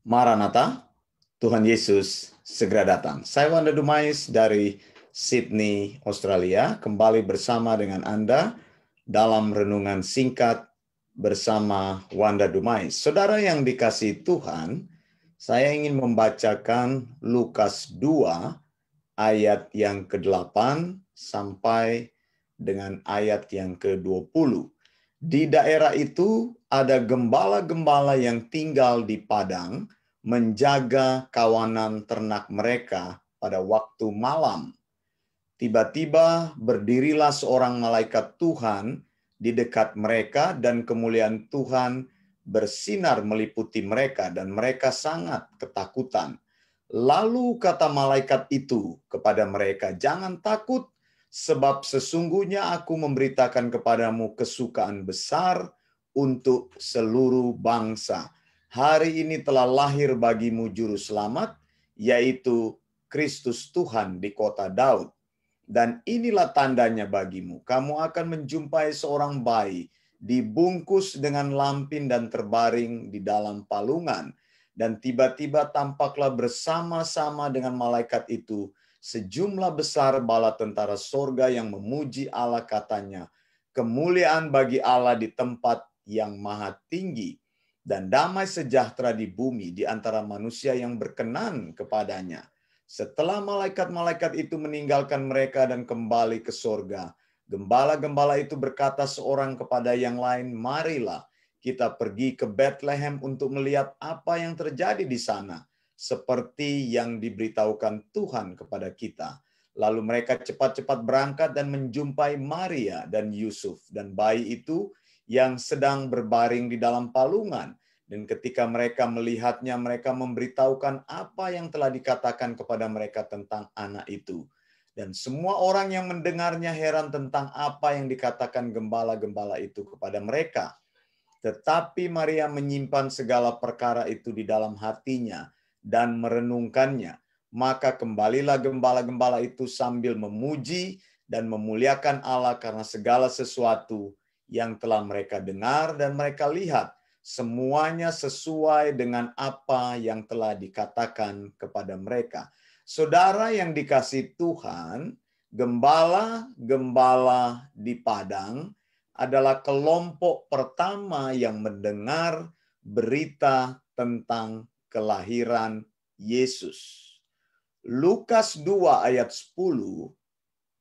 Maranatha, Tuhan Yesus segera datang. Saya Wanda Dumais dari Sydney, Australia, kembali bersama dengan Anda dalam renungan singkat bersama Wanda Dumais. Saudara yang dikasihi Tuhan, saya ingin membacakan Lukas 2 ayat yang ke-8 sampai dengan ayat yang ke-20. Di daerah itu ada gembala-gembala yang tinggal di padang, menjaga kawanan ternak mereka pada waktu malam. Tiba-tiba berdirilah seorang malaikat Tuhan di dekat mereka dan kemuliaan Tuhan bersinar meliputi mereka dan mereka sangat ketakutan. Lalu kata malaikat itu kepada mereka, "Jangan takut, sebab sesungguhnya aku memberitakan kepadamu kesukaan besar untuk seluruh bangsa. Hari ini telah lahir bagimu juru selamat, yaitu Kristus Tuhan di kota Daud. Dan inilah tandanya bagimu, kamu akan menjumpai seorang bayi dibungkus dengan lampin dan terbaring di dalam palungan. Dan tiba-tiba tampaklah bersama-sama dengan malaikat itu sejumlah besar bala tentara sorga yang memuji Allah, katanya, kemuliaan bagi Allah di tempat yang maha tinggi, dan damai sejahtera di bumi di antara manusia yang berkenan kepadanya." Setelah malaikat-malaikat itu meninggalkan mereka dan kembali ke sorga, gembala-gembala itu berkata seorang kepada yang lain, "Marilah kita pergi ke Bethlehem untuk melihat apa yang terjadi di sana, seperti yang diberitahukan Tuhan kepada kita." Lalu mereka cepat-cepat berangkat dan menjumpai Maria dan Yusuf dan bayi itu yang sedang berbaring di dalam palungan. Dan ketika mereka melihatnya, mereka memberitahukan apa yang telah dikatakan kepada mereka tentang anak itu. Dan semua orang yang mendengarnya heran tentang apa yang dikatakan gembala-gembala itu kepada mereka. Tetapi Maria menyimpan segala perkara itu di dalam hatinya dan merenungkannya. Maka kembalilah gembala-gembala itu sambil memuji dan memuliakan Allah karena segala sesuatu yang telah mereka dengar dan mereka lihat. Semuanya sesuai dengan apa yang telah dikatakan kepada mereka. Saudara yang dikasihi Tuhan, gembala-gembala di padang adalah kelompok pertama yang mendengar berita tentang kelahiran Yesus. Lukas 2 ayat 10,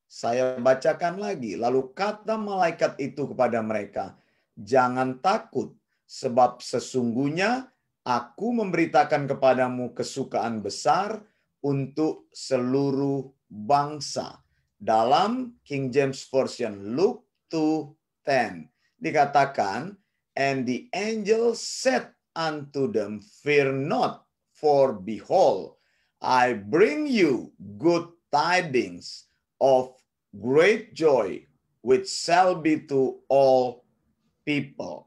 saya bacakan lagi. Lalu kata malaikat itu kepada mereka, "Jangan takut, sebab sesungguhnya aku memberitakan kepadamu kesukaan besar untuk seluruh bangsa." Dalam King James Version, Luke 2:10 dikatakan, "And the angel said unto them, Fear not, for behold, I bring you good tidings of great joy, which shall be to all people."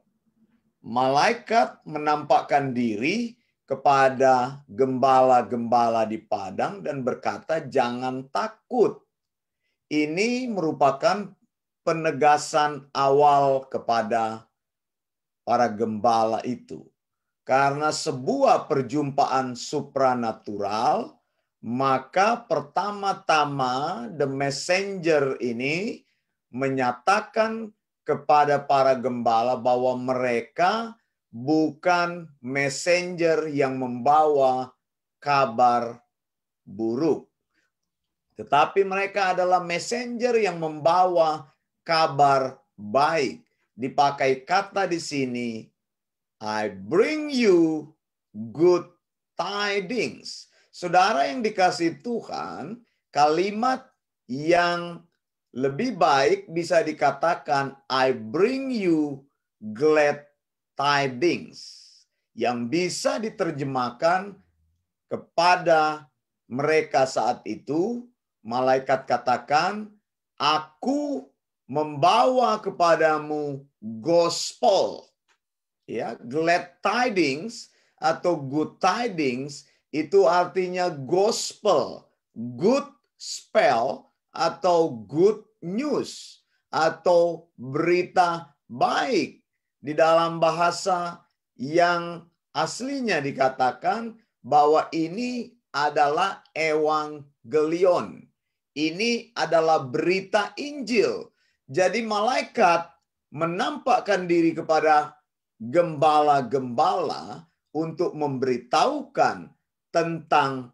Malaikat menampakkan diri kepada gembala-gembala di padang dan berkata, "Jangan takut." Ini merupakan penegasan awal kepada para gembala itu. Karena sebuah perjumpaan supranatural, maka pertama-tama the messenger ini menyatakan kepada para gembala bahwa mereka bukan messenger yang membawa kabar buruk, tetapi mereka adalah messenger yang membawa kabar baik. Dipakai kata di sini, I bring you good tidings. Saudara yang dikasihi Tuhan, kalimat yang lebih baik bisa dikatakan I bring you glad tidings, yang bisa diterjemahkan kepada mereka saat itu. Malaikat katakan, "Aku membawa kepadamu gospel." Ya, glad tidings atau good tidings itu artinya gospel, good spell atau good news atau berita baik di dalam bahasa yang Aslinya dikatakan bahwa ini adalah evangelion. Ini adalah berita Injil. Jadi malaikat menampakkan diri kepada gembala-gembala untuk memberitahukan tentang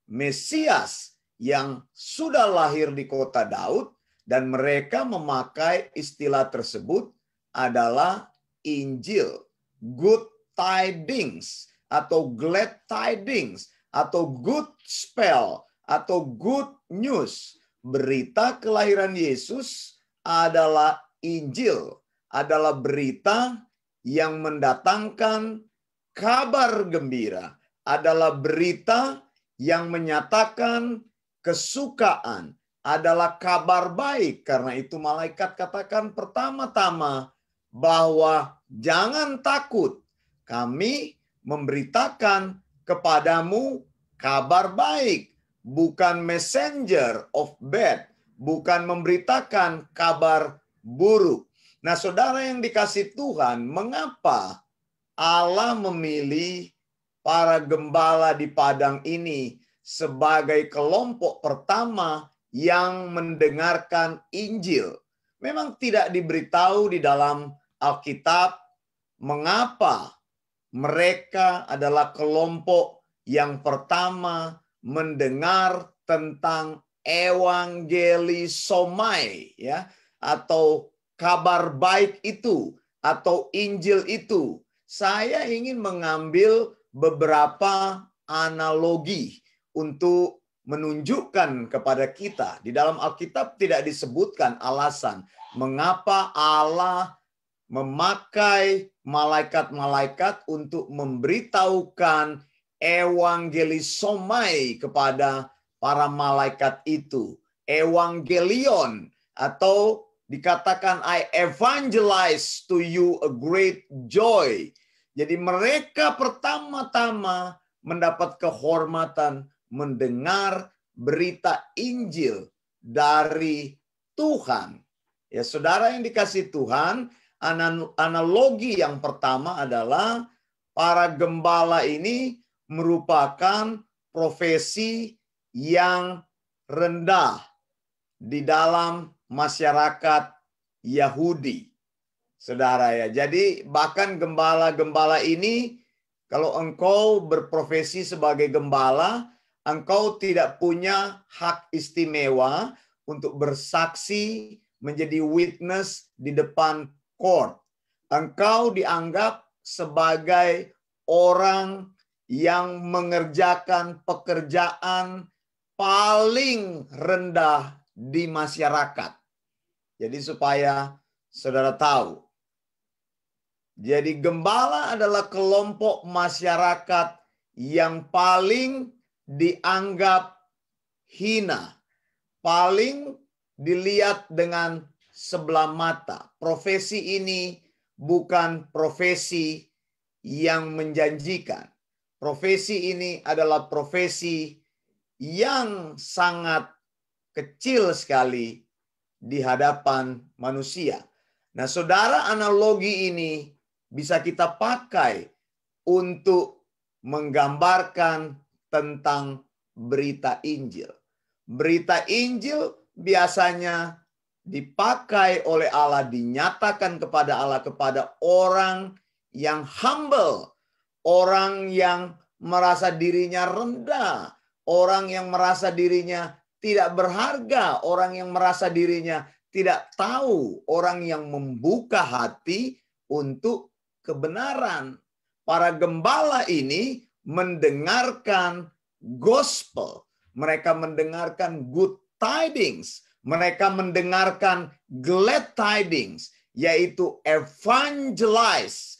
Mesias yang sudah lahir di kota Daud, dan mereka memakai istilah tersebut adalah Injil, good tidings, atau glad tidings, atau good spell, atau good news. Berita kelahiran Yesus adalah Injil, adalah berita yang mendatangkan kabar gembira, adalah berita yang menyatakan kesukaan, adalah kabar baik. Karena itu malaikat katakan pertama-tama bahwa jangan takut, kami memberitakan kepadamu kabar baik, bukan messenger of bad, bukan memberitakan kabar buruk. Nah, saudara yang dikasih Tuhan, mengapa Allah memilih para gembala di padang ini sebagai kelompok pertama yang mendengarkan Injil? Memang tidak diberitahu di dalam Alkitab mengapa mereka adalah kelompok yang pertama mendengar tentang evangelisomai, ya, atau kabar baik itu atau Injil itu. Saya ingin mengambil beberapa analogi untuk menunjukkan kepada kita. Di dalam Alkitab tidak disebutkan alasan mengapa Allah memakai malaikat-malaikat untuk memberitahukan evangelisomai kepada para malaikat itu. Evangelion, atau dikatakan I evangelize to you a great joy. Jadi mereka pertama-tama mendapat kehormatan mendengar berita Injil dari Tuhan. Ya, saudara yang dikasih Tuhan, analogi yang pertama adalah para gembala ini merupakan profesi yang rendah di dalam masyarakat Yahudi. Saudara ya, jadi bahkan gembala-gembala ini, kalau engkau berprofesi sebagai gembala, engkau tidak punya hak istimewa untuk bersaksi menjadi witness di depan court. Engkau dianggap sebagai orang yang mengerjakan pekerjaan paling rendah di masyarakat. Jadi supaya saudara tahu, jadi gembala adalah kelompok masyarakat yang paling dianggap hina, paling dilihat dengan sebelah mata. Profesi ini bukan profesi yang menjanjikan. Profesi ini adalah profesi yang sangat kecil sekali di hadapan manusia. Nah, saudara, analogi ini bisa kita pakai untuk menggambarkan tentang berita Injil. Berita Injil biasanya dipakai oleh Allah, dinyatakan kepada Allah kepada orang yang humble, orang yang merasa dirinya rendah, orang yang merasa dirinya tidak berharga, orang yang merasa dirinya tidak tahu, orang yang membuka hati untuk kebenaran. Para gembala ini mendengarkan gospel, mereka mendengarkan good tidings, mereka mendengarkan glad tidings, yaitu evangelis.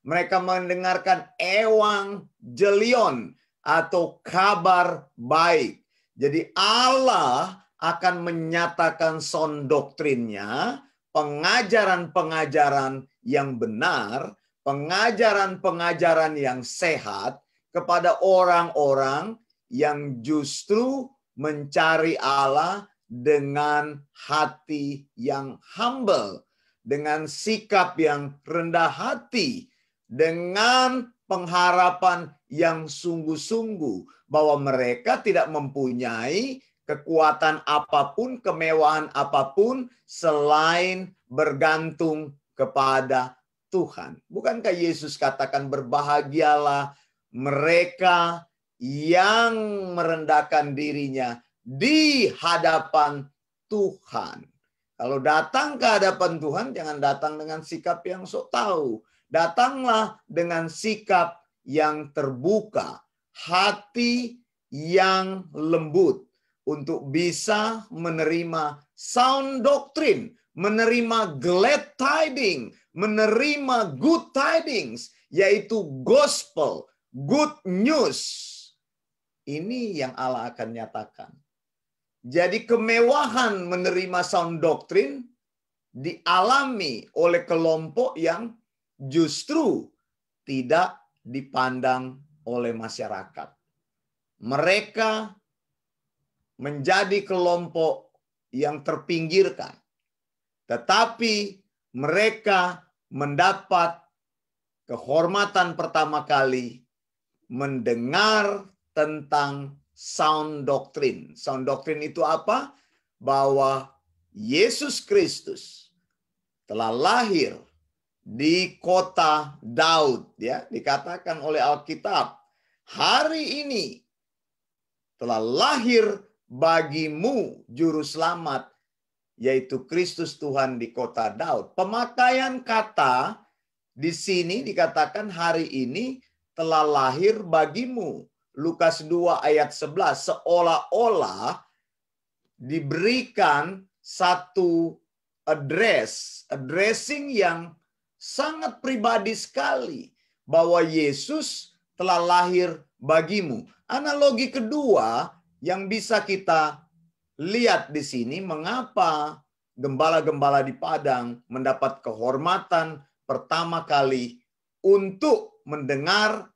Mereka mendengarkan evangelion atau kabar baik. Jadi Allah akan menyatakan sound doktrinnya, pengajaran-pengajaran yang benar, pengajaran-pengajaran yang sehat kepada orang-orang yang justru mencari Allah dengan hati yang humble, dengan sikap yang rendah hati, dengan pengharapan yang sungguh-sungguh bahwa mereka tidak mempunyai kekuatan apapun, kemewahan apapun selain bergantung kepada Tuhan. Bukankah Yesus katakan berbahagialah mereka yang merendahkan dirinya di hadapan Tuhan. Kalau datang ke hadapan Tuhan, jangan datang dengan sikap yang sok tahu. Datanglah dengan sikap yang terbuka, hati yang lembut untuk bisa menerima sound doctrine, menerima glad tidings, menerima good tidings, yaitu gospel, good news. Ini yang Allah akan nyatakan. Jadi kemewahan menerima sound doctrine dialami oleh kelompok yang justru tidak dipandang oleh masyarakat. Mereka menjadi kelompok yang terpinggirkan. Tetapi mereka mendapat kehormatan pertama kali mendengar tentang sound doctrine. Sound doctrine itu apa? Bahwa Yesus Kristus telah lahir di kota Daud, ya, dikatakan oleh Alkitab, hari ini telah lahir bagimu juru selamat, yaitu Kristus Tuhan di kota Daud. Pemakaian kata di sini dikatakan hari ini telah lahir bagimu. Lukas 2 ayat 11, seolah-olah diberikan satu addressing yang sangat pribadi sekali, bahwa Yesus telah lahir bagimu. Analogi kedua yang bisa kita lihat di sini, mengapa gembala-gembala di Padang mendapat kehormatan pertama kali untuk mendengar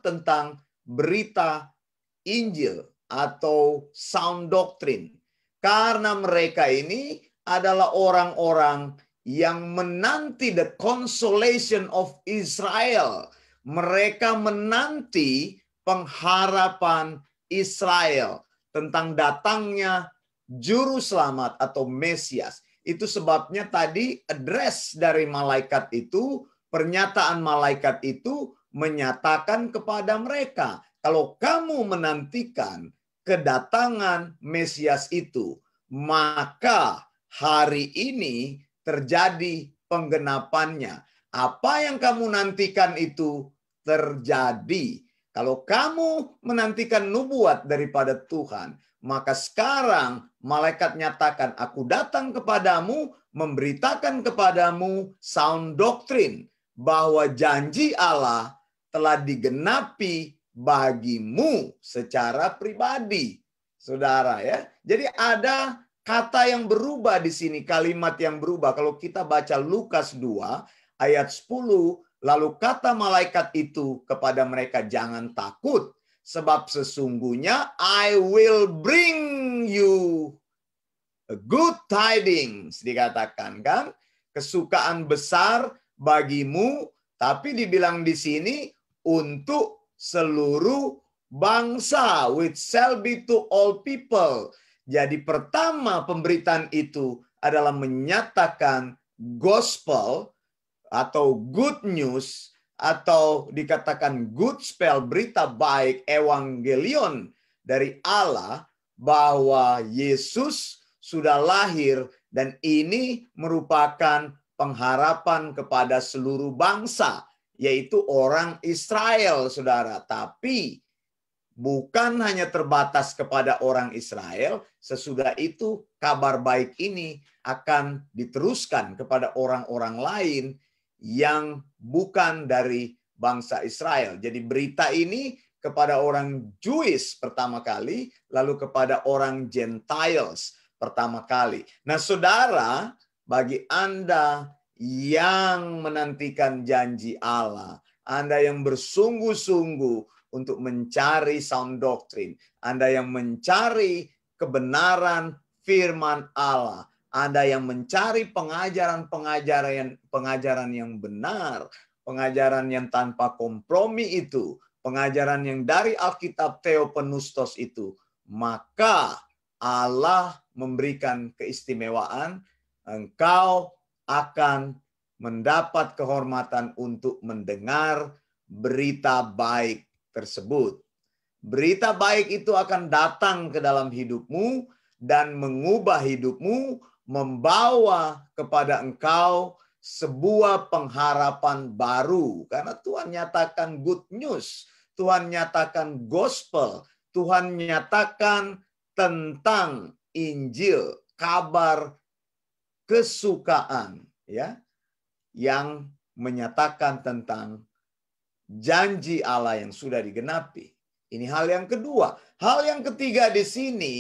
tentang berita Injil atau sound doctrine. Karena mereka ini adalah orang-orang yang menanti the consolation of Israel. Mereka menanti pengharapan Israel tentang datangnya juru selamat atau Mesias. Itu sebabnya tadi address dari malaikat itu, pernyataan malaikat itu menyatakan kepada mereka, kalau kamu menantikan kedatangan Mesias itu, maka hari ini terjadi penggenapannya. Apa yang kamu nantikan itu terjadi. Kalau kamu menantikan nubuat daripada Tuhan, maka sekarang malaikat nyatakan, aku datang kepadamu, memberitakan kepadamu sound doctrine, bahwa janji Allah telah digenapi bagimu secara pribadi. Saudara ya. Jadi ada kata yang berubah di sini, kalimat yang berubah. Kalau kita baca Lukas 2 ayat 10, lalu kata malaikat itu kepada mereka, jangan takut, sebab sesungguhnya I will bring you a good tidings, dikatakan kan, kesukaan besar bagimu, tapi dibilang di sini untuk seluruh bangsa, which shall be to all people. Jadi pertama pemberitaan itu adalah menyatakan gospel atau good news, atau dikatakan good spell, berita baik, evangelion dari Allah, bahwa Yesus sudah lahir dan ini merupakan pengharapan kepada seluruh bangsa, yaitu orang Israel, saudara. Tapi bukan hanya terbatas kepada orang Israel, sesudah itu kabar baik ini akan diteruskan kepada orang-orang lain yang bukan dari bangsa Israel. Jadi berita ini kepada orang Jewish pertama kali, lalu kepada orang Gentiles pertama kali. Nah, saudara, bagi Anda yang menantikan janji Allah, Anda yang bersungguh-sungguh untuk mencari sound doctrine, Anda yang mencari kebenaran firman Allah, Anda yang mencari pengajaran yang benar pengajaran yang tanpa kompromi itu, pengajaran yang dari Alkitab Theopneustos itu, maka Allah memberikan keistimewaan, engkau akan mendapat kehormatan untuk mendengar berita baik tersebut. Berita baik itu akan datang ke dalam hidupmu dan mengubah hidupmu, membawa kepada engkau sebuah pengharapan baru. Karena Tuhan nyatakan good news, Tuhan nyatakan gospel, Tuhan nyatakan tentang Injil, kabar kesukaan, ya, yang menyatakan tentang janji Allah yang sudah digenapi. Ini hal yang kedua. Hal yang ketiga di sini,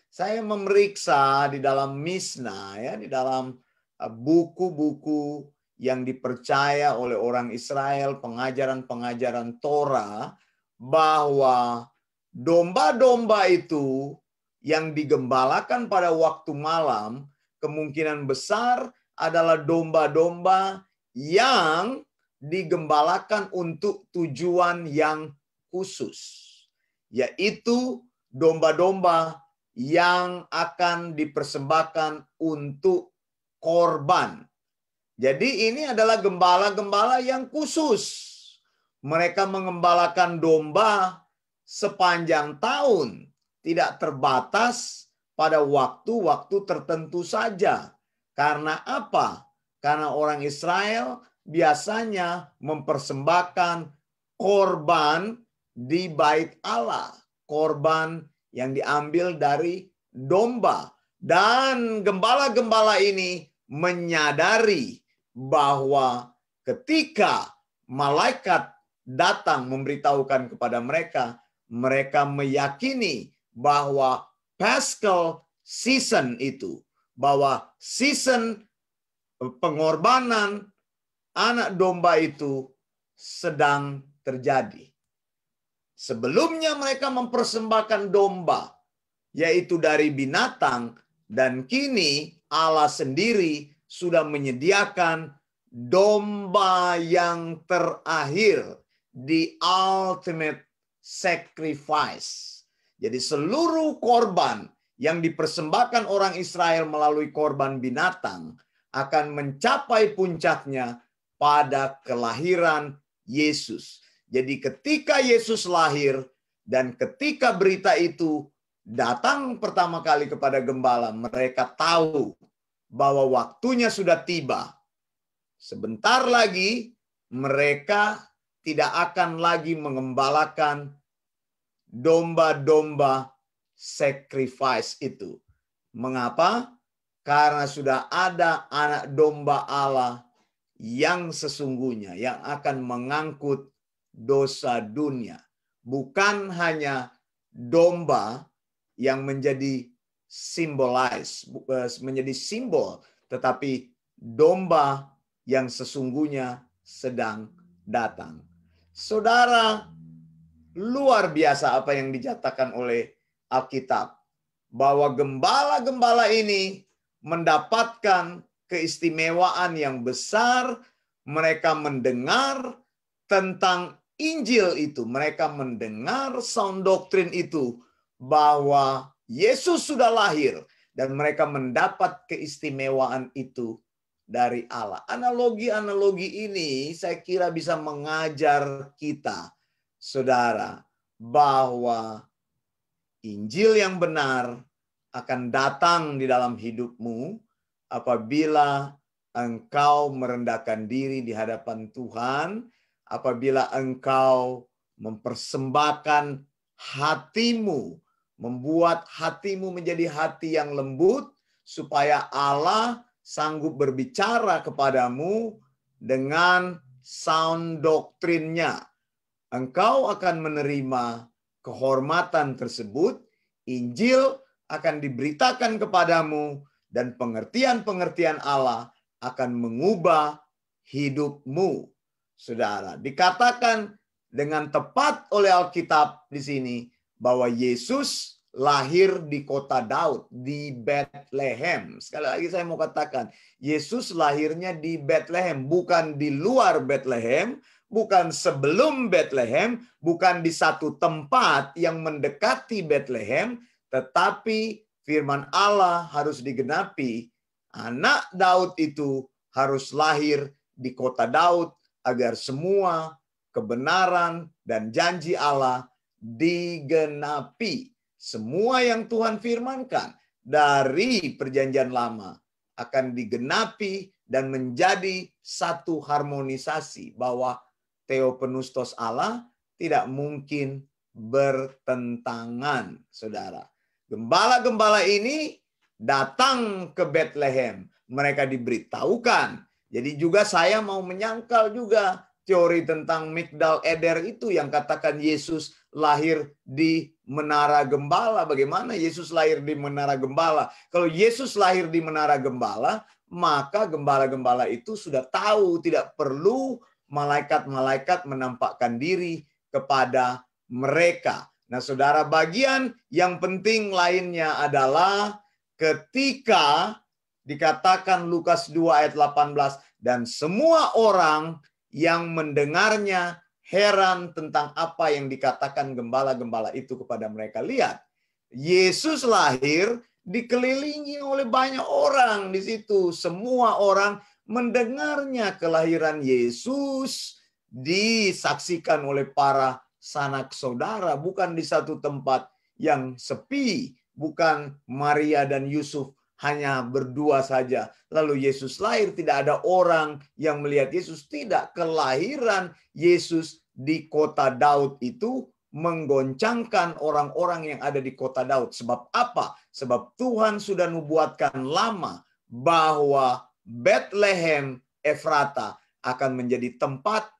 saya memeriksa di dalam Misna, ya, di dalam buku-buku yang dipercaya oleh orang Israel, pengajaran-pengajaran Torah, bahwa domba-domba itu yang digembalakan pada waktu malam, kemungkinan besar adalah domba-domba yang digembalakan untuk tujuan yang khusus, yaitu domba-domba yang akan dipersembahkan untuk korban. Jadi ini adalah gembala-gembala yang khusus. Mereka mengembalakan domba sepanjang tahun, tidak terbatas pada waktu-waktu tertentu saja. Karena apa? Karena orang Israel biasanya mempersembahkan korban di bait Allah, korban yang diambil dari domba. Dan gembala-gembala ini menyadari bahwa ketika malaikat datang memberitahukan kepada mereka, mereka meyakini bahwa Paschal season itu, bahwa season pengorbanan anak domba itu sedang terjadi. Sebelumnya mereka mempersembahkan domba, yaitu dari binatang, dan kini Allah sendiri sudah menyediakan domba yang terakhir, the ultimate sacrifice. Jadi seluruh korban yang dipersembahkan orang Israel melalui korban binatang akan mencapai puncaknya pada kelahiran Yesus. Jadi ketika Yesus lahir dan ketika berita itu datang pertama kali kepada gembala, mereka tahu bahwa waktunya sudah tiba. Sebentar lagi mereka tidak akan lagi mengembalakan domba-domba sacrifice itu. Mengapa? Karena sudah ada anak domba Allah yang sesungguhnya, yang akan mengangkut dosa dunia. Bukan hanya domba yang menjadi menjadi simbol, tetapi domba yang sesungguhnya sedang datang. Saudara, luar biasa apa yang dinyatakan oleh Alkitab, bahwa gembala-gembala ini mendapatkan keistimewaan yang besar. Mereka mendengar tentang Injil itu, mereka mendengar sound doktrin itu, bahwa Yesus sudah lahir, dan mereka mendapat keistimewaan itu dari Allah. Analogi-analogi ini saya kira bisa mengajar kita, saudara, bahwa Injil yang benar akan datang di dalam hidupmu apabila engkau merendahkan diri di hadapan Tuhan, apabila engkau mempersembahkan hatimu, membuat hatimu menjadi hati yang lembut, supaya Allah sanggup berbicara kepadamu dengan sound doktrinnya. Engkau akan menerima kehormatan tersebut, Injil akan diberitakan kepadamu, dan pengertian-pengertian Allah akan mengubah hidupmu. Saudara, dikatakan dengan tepat oleh Alkitab di sini bahwa Yesus lahir di kota Daud, di Bethlehem. Sekali lagi saya mau katakan, Yesus lahirnya di Bethlehem, bukan di luar Bethlehem, bukan sebelum Bethlehem, bukan di satu tempat yang mendekati Bethlehem, tetapi firman Allah harus digenapi. Anak Daud itu harus lahir di kota Daud agar semua kebenaran dan janji Allah digenapi. Semua yang Tuhan firmankan dari perjanjian lama akan digenapi dan menjadi satu harmonisasi bahwa Theopneustos Allah tidak mungkin bertentangan, saudara. Gembala-gembala ini datang ke Bethlehem. Mereka diberitahukan. Jadi juga saya mau menyangkal juga teori tentang Migdal Eder itu yang katakan Yesus lahir di Menara Gembala. Bagaimana Yesus lahir di Menara Gembala? Kalau Yesus lahir di Menara Gembala, maka gembala-gembala itu sudah tahu tidak perlu malaikat-malaikat menampakkan diri kepada mereka. Nah, saudara, bagian yang penting lainnya adalah ketika dikatakan Lukas 2 ayat 18, dan semua orang yang mendengarnya heran tentang apa yang dikatakan gembala-gembala itu kepada mereka. Lihat, Yesus lahir dikelilingi oleh banyak orang di situ. Semua orang mendengarnya kelahiran Yesus disaksikan oleh para sanak saudara, bukan di satu tempat yang sepi, bukan Maria dan Yusuf hanya berdua saja. Lalu Yesus lahir, tidak ada orang yang melihat Yesus. Tidak, kelahiran Yesus di kota Daud itu menggoncangkan orang-orang yang ada di kota Daud. Sebab apa? Sebab Tuhan sudah nubuatkan lama bahwa Bethlehem Efrata akan menjadi tempat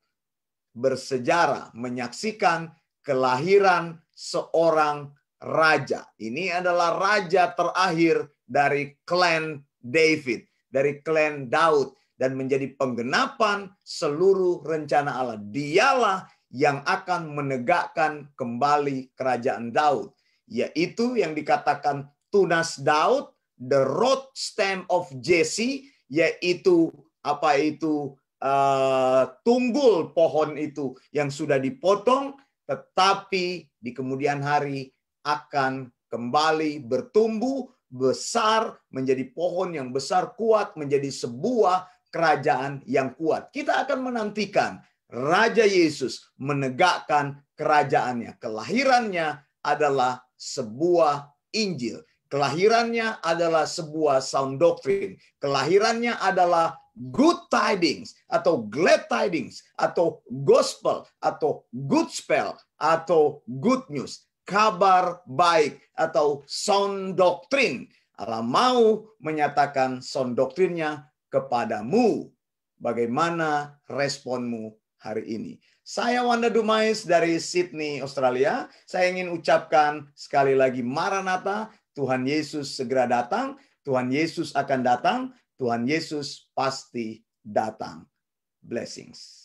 bersejarah menyaksikan kelahiran seorang raja. Ini adalah raja terakhir dari klan David, dari klan Daud, dan menjadi penggenapan seluruh rencana Allah. Dialah yang akan menegakkan kembali kerajaan Daud, yaitu yang dikatakan tunas Daud, the root stem of Jesse, yaitu apa itu tunggul pohon itu yang sudah dipotong, tetapi di kemudian hari akan kembali bertumbuh besar menjadi pohon yang besar kuat, menjadi sebuah kerajaan yang kuat. Kita akan menantikan Raja Yesus menegakkan kerajaannya. Kelahirannya adalah sebuah Injil. Kelahirannya adalah sebuah sound doctrine. Kelahirannya adalah good tidings atau glad tidings atau gospel atau good spell atau good news. Kabar baik atau sound doctrine. Allah mau menyatakan sound doktrinnya kepadamu. Bagaimana responmu hari ini? Saya Wanda Dumais dari Sydney, Australia. Saya ingin ucapkan sekali lagi Maranatha, Tuhan Yesus segera datang, Tuhan Yesus akan datang, Tuhan Yesus pasti datang. Blessings.